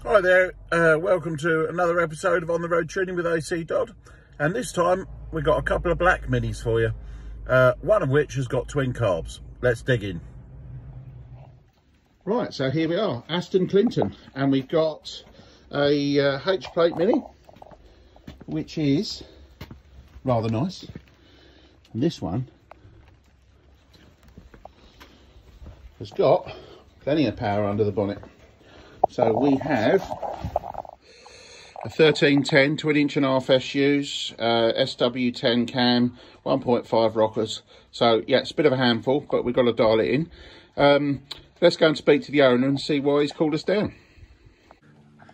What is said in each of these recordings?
Hi there, welcome to another episode of On the Road Tuning with ACDodd, and this time we've got a couple of black minis for you, one of which has got twin carbs. Let's dig in. Right, so here we are, Aston Clinton, and we've got a H-plate mini, which is rather nice, and this one has got plenty of power under the bonnet. So we have a 1310 twin-inch-and-a-half SUs, SW10 cam, 1.5 rockers. So yeah, it's a bit of a handful, but we've got to dial it in. Let's go and speak to the owner and see why he's called us down.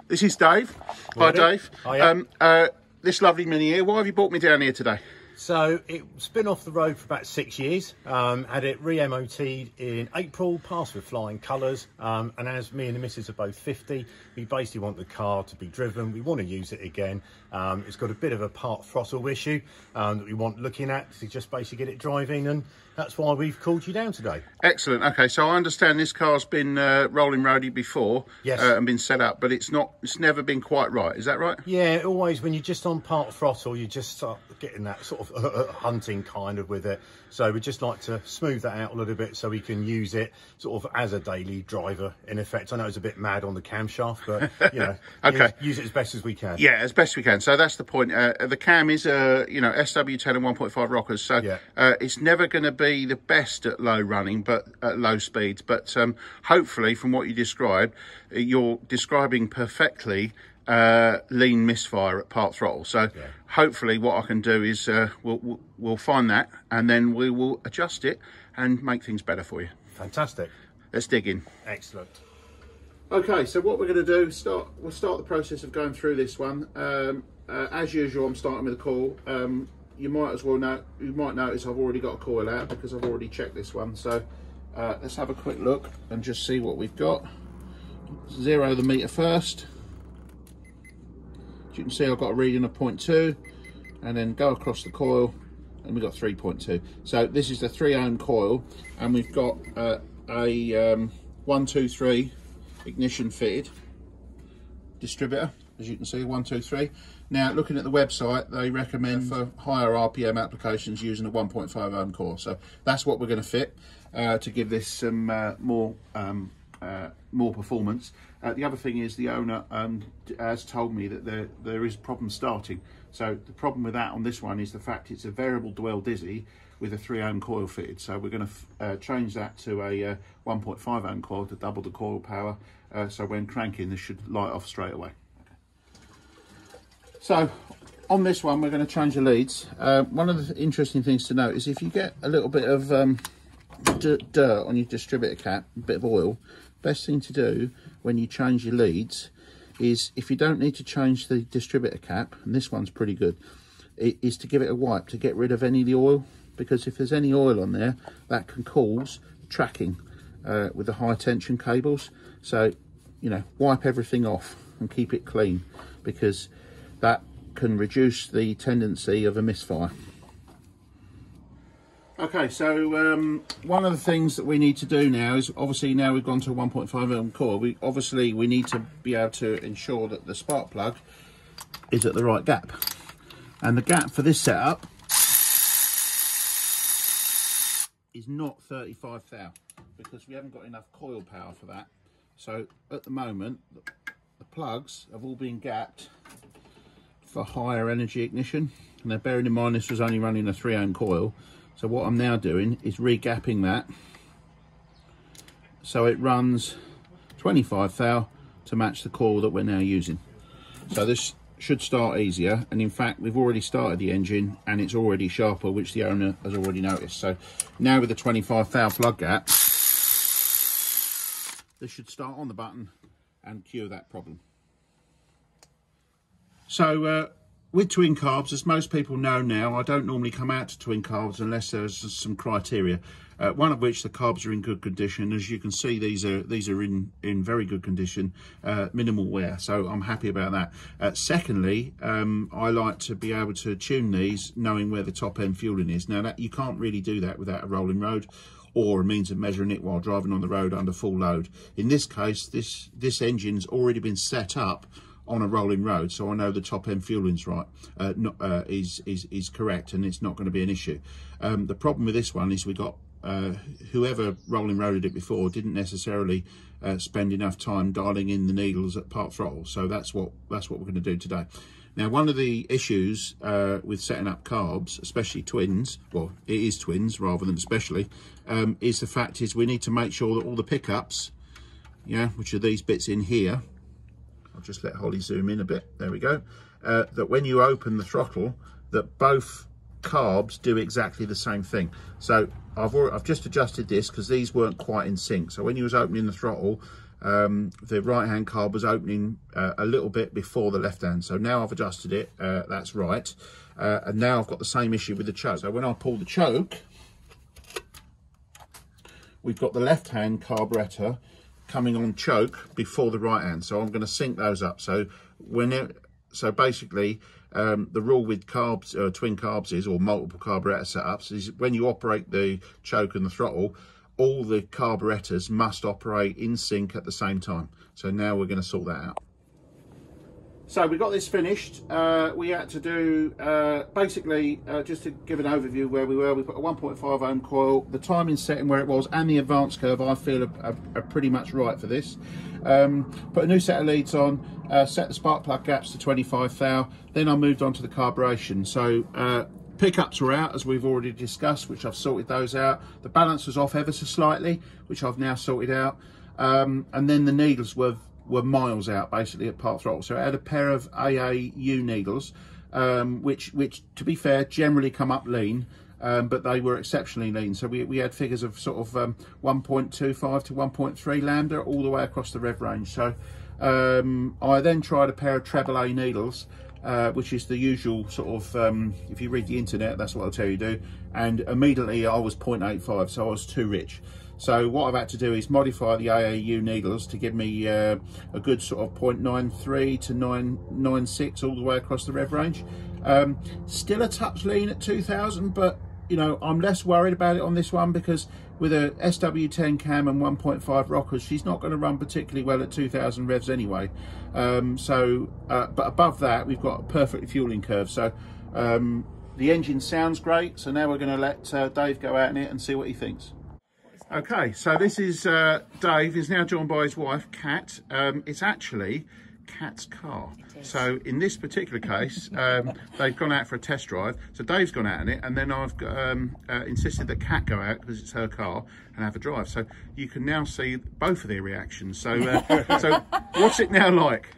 This is Dave. Hi, Dave. Hiya. This lovely mini here, why have you brought me down here today? So it's been off the road for about 6 years. Had it re-MOT'd in April, passed with flying colours. And as me and the missus are both 50, we basically want the car to be driven. We want to use it again. It's got a bit of a part throttle issue that we want looking at to just basically get it driving, and that's why we've called you down today. Excellent. Okay, so I understand this car's been rolling roadie before. Yes. And been set up, but it's never been quite right. Is that right? Yeah, always when you're just on part throttle, you just start getting that sort of hunting kind of with it. So we just like to smooth that out a little bit so we can use it sort of as a daily driver in effect. I know it's a bit mad on the camshaft, but you know, okay, use it as best as we can. Yeah, as best we can. So that's the point. The cam is you know, SW10 and 1.5 rockers, so yeah. It's never going to be the best at low running, but at low speeds. But hopefully, from what you described, you're describing perfectly lean misfire at part throttle. So yeah, hopefully what I can do is we'll find that, and then we will adjust it and make things better for you. Fantastic. Let's dig in. Excellent. Okay, so what we're going to do, we'll start the process of going through this one. As usual, I'm starting with a coil. You might notice I've already got a coil out because I've already checked this one. So let's have a quick look and just see what we've got. Zero the meter first. As you can see, I've got a reading of 0.2, and then go across the coil, and we've got 3.2. So this is the 3 ohm coil, and we've got a 123 ignition fitted distributor, as you can see, 123. Now, looking at the website, they recommend for higher RPM applications using a 1.5 ohm coil. So that's what we're going to fit to give this some more performance. The other thing is the owner has told me that there is problems starting. So the problem with that on this one is the fact it's a variable dwell dizzy with a 3 ohm coil fitted. So we're going to change that to a 1.5 ohm coil to double the coil power. So when cranking, this should light off straight away. So on this one, we're going to change the leads. One of the interesting things to note is if you get a little bit of dirt on your distributor cap, a bit of oil, best thing to do when you change your leads is, if you don't need to change the distributor cap, and this one's pretty good, is to give it a wipe to get rid of any of the oil, because if there's any oil on there, that can cause tracking with the high tension cables. So, you know, wipe everything off and keep it clean, because that can reduce the tendency of a misfire. Okay, so one of the things that we need to do now is, obviously now we've gone to a 1.5 ohm coil, we need to be able to ensure that the spark plug is at the right gap. And the gap for this setup is not 35 thou, because we haven't got enough coil power for that. So at the moment, the plugs have all been gapped for higher energy ignition. Now, bearing in mind this was only running a 3 ohm coil, so what I'm now doing is re-gapping that so it runs 25 thou to match the coil that we're now using. So this should start easier, and in fact we've already started the engine and it's already sharper, which the owner has already noticed. So now with the 25 thou plug gap, this should start on the button and cure that problem. So with twin carbs, as most people know now, I don't normally come out to twin carbs unless there's some criteria. One of which, the carbs are in good condition. As you can see, these are in very good condition, minimal wear, so I'm happy about that. Secondly, I like to be able to tune these knowing where the top end fueling is. Now, that you can't really do that without a rolling road. or a means of measuring it while driving on the road under full load. In this case, this engine's already been set up on a rolling road, so I know the top end fueling's right, is correct, and it's not going to be an issue. The problem with this one is we got whoever rolling roaded it before didn't necessarily spend enough time dialing in the needles at part throttle, so that's what we're going to do today. Now, one of the issues with setting up carbs, especially twins, well, it is twins rather than especially, is the fact is we need to make sure that all the pickups, yeah, which are these bits in here, I'll just let Holly zoom in a bit, there we go, that when you open the throttle, that both carbs do exactly the same thing. So I've just adjusted this because these weren't quite in sync. So when you was opening the throttle, the right hand carb was opening a little bit before the left hand. So now I've adjusted it, that's right. And now I've got the same issue with the choke. So when I pull the choke, we've got the left hand carburetor coming on choke before the right hand. So I'm going to sync those up. So basically, the rule with carbs, twin carbs is, or multiple carburetor setups, is when you operate the choke and the throttle, all the carburetors must operate in sync at the same time. So now we're going to sort that out. So we got this finished. We had to do, basically, just to give an overview where we were, we put a 1.5 ohm coil, the timing setting where it was, and the advance curve I feel are pretty much right for this. Put a new set of leads on, set the spark plug gaps to 25 thou, then I moved on to the carburation. So pickups were out, as we've already discussed, which I've sorted those out. The balance was off ever so slightly, which I've now sorted out. And then the needles were miles out, basically, at part throttle. So I had a pair of AAU needles, which to be fair, generally come up lean, but they were exceptionally lean. So we had figures of sort of 1.25 to 1.3 lambda all the way across the rev range. So I then tried a pair of treble A needles, which is the usual sort of, if you read the internet, that's what I'll tell you do. And immediately I was 0.85, so I was too rich. So what I've had to do is modify the AAU needles to give me a good sort of 0.93 to 996 all the way across the rev range. Still a touch lean at 2000, but you know, I'm less worried about it on this one because with a SW10 cam and 1.5 rockers, she's not going to run particularly well at 2000 revs anyway. But above that, we've got a perfect fueling curve. So the engine sounds great. So now we're going to let Dave go out in it and see what he thinks. Okay, so this is Dave. He's now joined by his wife, Kat. It's actually Kat's car. So in this particular case, they've gone out for a test drive. So Dave's gone out in it, and then I've insisted that Kat go out because it's her car and have a drive. So you can now see both of their reactions. So, so what's it now like?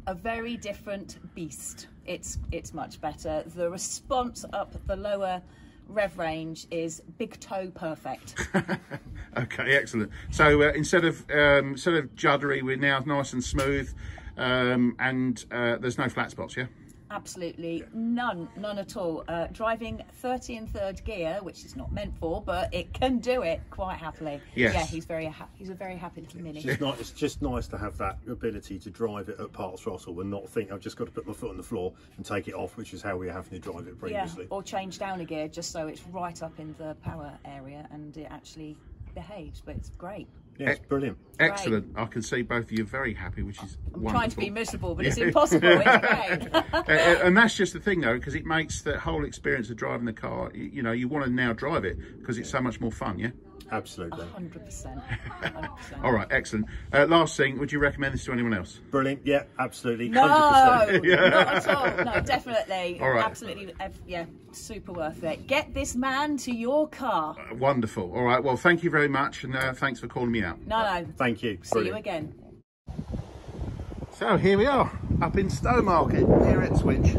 A very different beast. It's much better. The response up the lower rev range is big toe perfect. Okay, excellent. So instead of juddery, we're now nice and smooth, and there's no flat spots, yeah? Absolutely none at all. Driving 30 in third gear, which is not meant for, but it can do it quite happily. Yes. Yeah, he's a very happy little mini. It's just nice to have that ability to drive it at part throttle and not think I've just got to put my foot on the floor and take it off, which is how we were having to drive it previously. Yeah, or change down a gear just so it's right up in the power area and it actually behaves, but it's great. Yeah, it's brilliant. Excellent. Great. I can see both of you very happy, which is I'm wonderful. Trying to be miserable, but it's impossible. It's great. And that's just the thing, though, because it makes the whole experience of driving the car, you know, you want to now drive it because it's so much more fun, yeah? Absolutely. 100%. All right, excellent. Last thing, would you recommend this to anyone else? Brilliant. Yeah, absolutely. No, 100%. not at all. No, definitely. All right. Absolutely. Yeah, super worth it. Get this man to your car. Wonderful. All right. Well, thank you very much, and thanks for calling me out. No. Thank you. See you again. So here we are, up in Stowmarket, near Ipswich,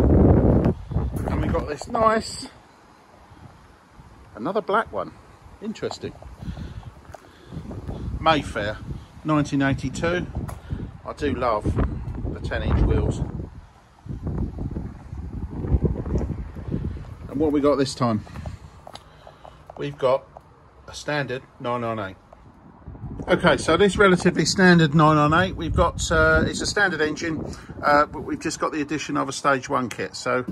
and we've got this nice, another black one. Interesting. Mayfair 1982. I do love the 10-inch wheels. And what have we got this time? We've got a standard 998. Okay, so this relatively standard 998, we've got, it's a standard engine, but we've just got the addition of a stage 1 kit. So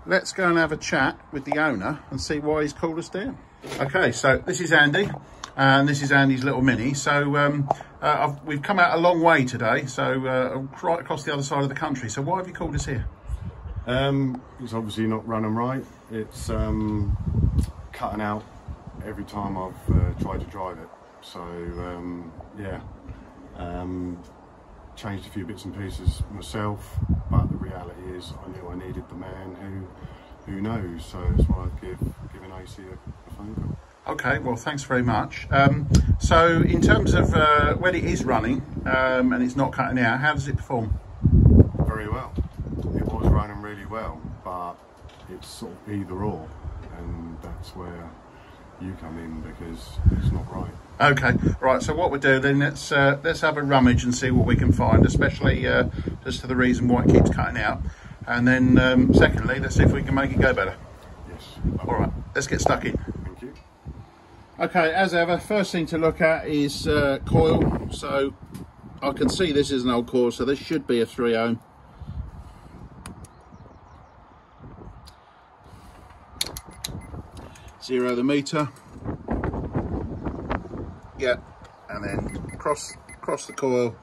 let's go and have a chat with the owner and see why he's called us down. Okay, so this is Andy, and this is Andy's little Mini. So we've come out a long way today, so right across the other side of the country. So why have you called us here? It's obviously not running right. It's cutting out every time I've tried to drive it. So yeah, changed a few bits and pieces myself, but the reality is I knew I needed the man who knows. So that's why I've given AC a phone call. Okay, well, thanks very much. So in terms of when it is running and it's not cutting out, how does it perform? Very well. It was running really well, but it's sort of either or, and that's where you come in because it's not right. Okay, right. So what we'll do then, let's have a rummage and see what we can find, especially as to the reason why it keeps cutting out, and then secondly, let's see if we can make it go better. Yes. All right, let's get stuck in. Thank you. Okay, as ever, first thing to look at is coil. So I can see this is an old coil, so this should be a 3 ohm. Zero the meter. Yeah, and then cross the coil.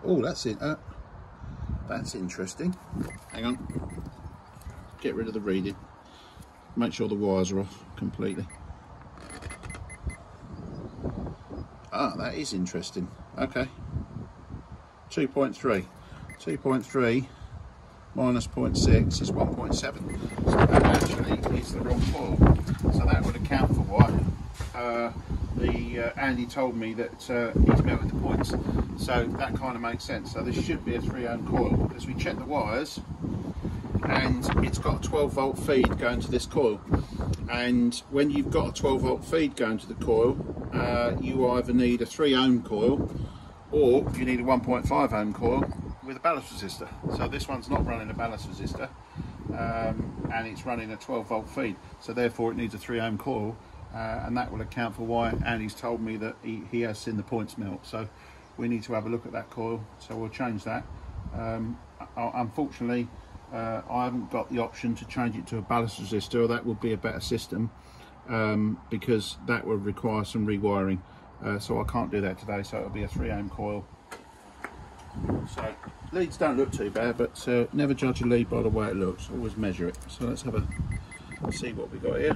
Oh, that's it. That's interesting. Hang on. Get rid of the reading. Make sure the wires are off completely. Ah, that is interesting. Okay. 2.3. 2.3 minus 0.6 is 1.7. So that actually is the wrong coil. So that would account for why Andy told me that he's melted the points. So that kind of makes sense. So this should be a 3 ohm coil. As we check the wires, and it's got a 12 volt feed going to this coil. And when you've got a 12 volt feed going to the coil, you either need a 3 ohm coil or you need a 1.5 ohm coil with a ballast resistor. So this one's not running a ballast resistor, and it's running a 12 volt feed, so therefore it needs a 3 ohm coil, and that will account for why Andy's told me that he has seen the points melt. So we need to have a look at that coil, so we'll change that. Unfortunately, I haven't got the option to change it to a ballast resistor. That would be a better system, because that would require some rewiring, so I can't do that today. So it'll be a 3 ohm coil. So leads don't look too bad, but never judge a lead by the way it looks. Always measure it. So let's have a see what we got here.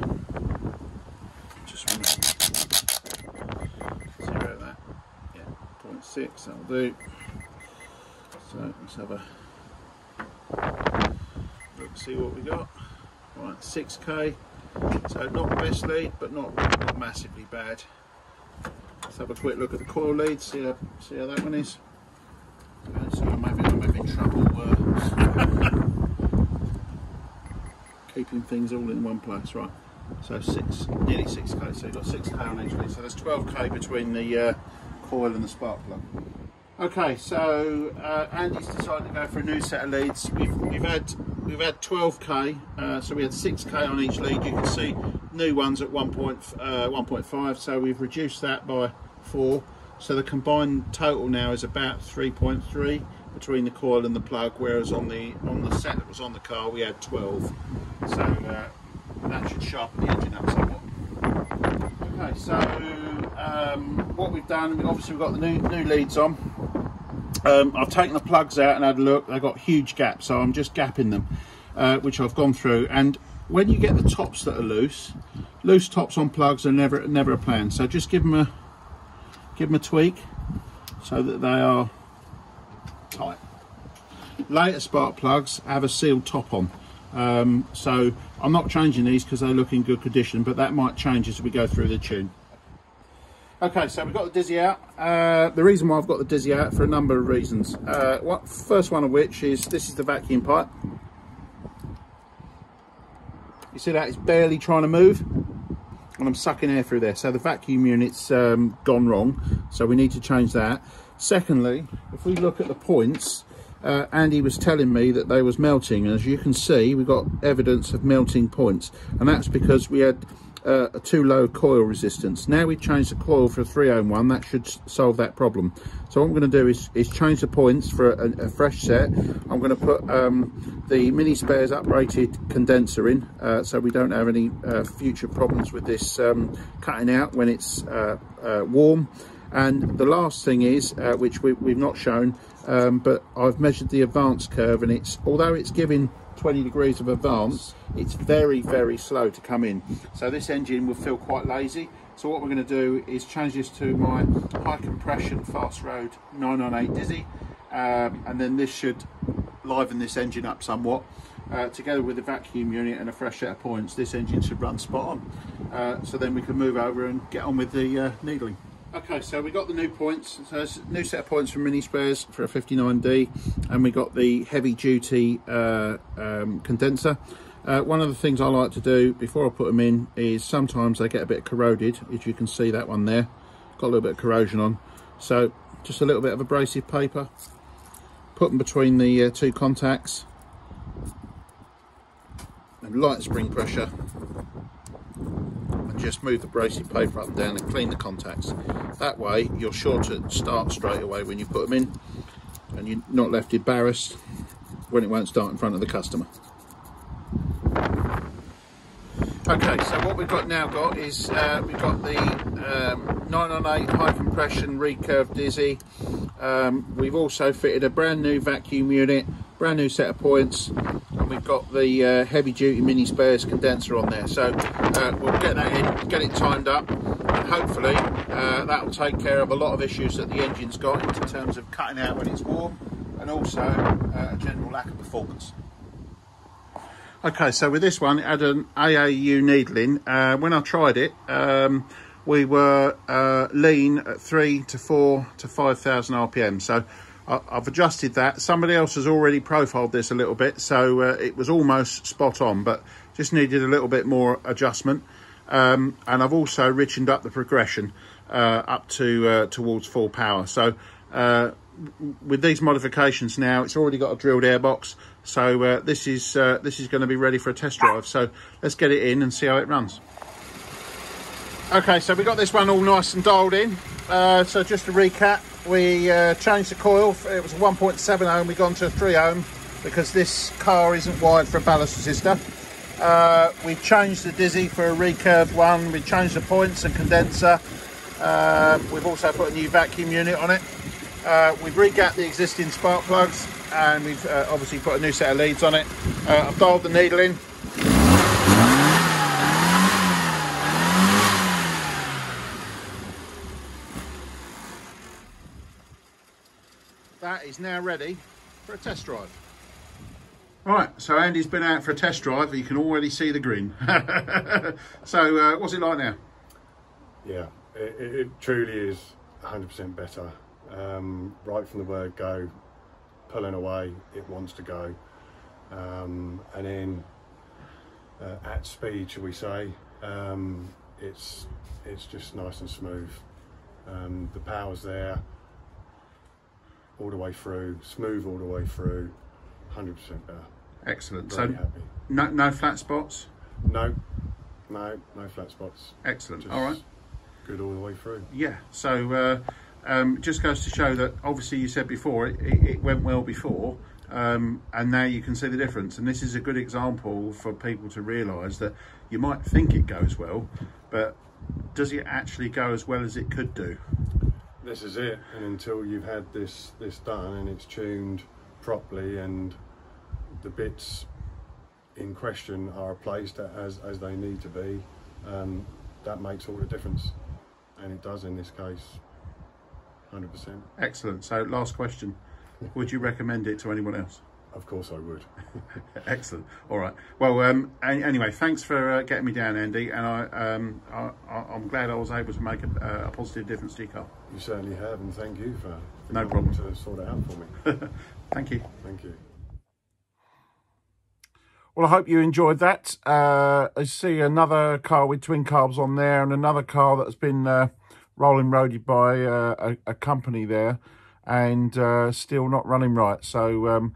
Just want to zero that. Yeah, 0.6. That'll do. So let's have a look, see what we got. Right, 6k. So not the best lead, but not massively bad. Let's have a quick look at the coil lead. See how that one is. So I'm having trouble keeping things all in one place, right? So nearly 6k, so you've got 6k on each lead, so there's 12k between the coil and the spark plug. Okay, so Andy's decided to go for a new set of leads. We've had 12k, so we had 6k on each lead. You can see new ones at 1.5, so we've reduced that by 4. So the combined total now is about 3.3 between the coil and the plug, whereas on the set that was on the car we had 12. So that should sharpen the engine up somewhat. Okay, so what we've done, obviously we've got the new leads on. I've taken the plugs out and had a look. They've got huge gaps, so I'm just gapping them, which I've gone through. And when you get the tops that are loose tops on plugs are never a plan. So just give them a tweak so that they are tight. Later spark plugs have a sealed top on, so I'm not changing these because they look in good condition, but that might change as we go through the tune. Okay, so we've got the dizzy out. The reason why I've got the dizzy out for a number of reasons. First one of which is this is the vacuum pipe. You see that? It's barely trying to move. And I'm sucking air through there, so the vacuum unit's gone wrong, so we need to change that. Secondly, if we look at the points, Andy was telling me that they was melting, and as you can see we've got evidence of melting points, and that's because we had a too low coil resistance. Now we've changed the coil for a 3 ohm one, that should solve that problem. So what I'm going to do is change the points for a fresh set. I'm going to put the mini spares uprated condenser in, so we don't have any future problems with this cutting out when it's warm. And the last thing is, which we've not shown, but I've measured the advance curve, and it's, although it's giving 20 degrees of advance, it's very, very slow to come in. So this engine will feel quite lazy. So what we're going to do is change this to my high compression fast road 998 Dizzy, and then this should liven this engine up somewhat. Together with the vacuum unit and a fresh set of points, this engine should run spot on. So then we can move over and get on with the needling. Okay, so we got the new points. So it's a new set of points from mini spares for a 59D, and we got the heavy duty condenser. One of the things I like to do before I put them in is sometimes they get a bit corroded. As you can see, that one there got a little bit of corrosion on. So just a little bit of abrasive paper, put them between the two contacts, and light spring pressure, and just move the abrasive paper up and down and clean the contacts. That way you're sure to start straight away when you put them in, and you're not left embarrassed when it won't start in front of the customer. Okay, so what we've got now is we've got the 998 high compression recurve Dizzy. We've also fitted a brand new vacuum unit, brand new set of points, and we've got the heavy duty mini spares condenser on there. So we'll get that in, get it timed up, and hopefully that will take care of a lot of issues that the engine's got in terms of cutting out when it's warm, and also a general lack of performance. Okay, so with this one, it had an AAU needling. When I tried it, we were lean at 3 to 4 to 5,000 RPM. So I've adjusted that. Somebody else has already profiled this a little bit, so it was almost spot on, but just needed a little bit more adjustment. And I've also richened up the progression up to towards full power. So with these modifications now, it's already got a drilled airbox. So this is going to be ready for a test drive. So let's get it in and see how it runs. Okay, so we got this one all nice and dialed in. So just to recap, we changed the coil. It was a 1.7 ohm. We've gone to a 3 ohm because this car isn't wired for a ballast resistor. We've changed the Dizzy for a recurved one. We've changed the points and condenser. We've also put a new vacuum unit on it. We've regapped the existing spark plugs, and we've obviously put a new set of leads on it. I've dialed the needle in. That is now ready for a test drive. Right, so Andy's been out for a test drive. You can already see the grin. So what's it like now? Yeah, it truly is 100% better. Right from the word go, pulling away, it wants to go, and then at speed, shall we say, it's just nice and smooth. The power's there all the way through, smooth all the way through, 100% better. Excellent. Very so happy. No flat spots? No flat spots. Excellent. Just all right, good all the way through. Yeah, so just goes to show that obviously you said before it went well before, and now you can see the difference. And this is a good example for people to realise that you might think it goes well, but does it actually go as well as it could do? This is it. And until you've had this done and it's tuned properly and the bits in question are placed as they need to be, that makes all the difference, and it does in this case. 100%. Excellent. So last question, would you recommend it to anyone else? Of course I would. Excellent. All right, well anyway, thanks for getting me down, Andy, and I'm glad I was able to make a positive difference to your car. You certainly have, and thank you for no problem to sort it out for me. Thank you. Thank you. Well, I hope you enjoyed that. I see another car with twin carbs on there, and another car that's been rolling roaded by a company there, and still not running right. So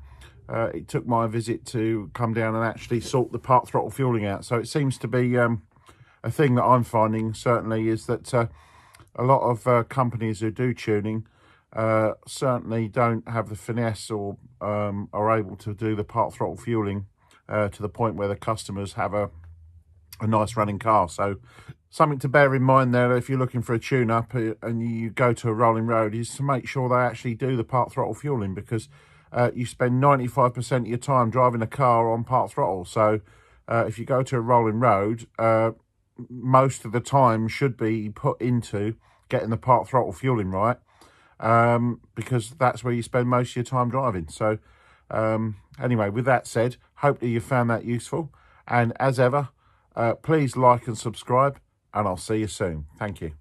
it took my visit to come down and actually sort the part throttle fueling out. So it seems to be a thing that I'm finding certainly is that a lot of companies who do tuning certainly don't have the finesse or are able to do the part throttle fueling to the point where the customers have a nice running car. So something to bear in mind there if you're looking for a tune-up and you go to a rolling road is to make sure they actually do the part throttle fueling, because you spend 95% of your time driving a car on part throttle. So if you go to a rolling road, most of the time should be put into getting the part throttle fueling right, because that's where you spend most of your time driving. So anyway, with that said, hopefully you found that useful, and as ever, please like and subscribe, and I'll see you soon. Thank you.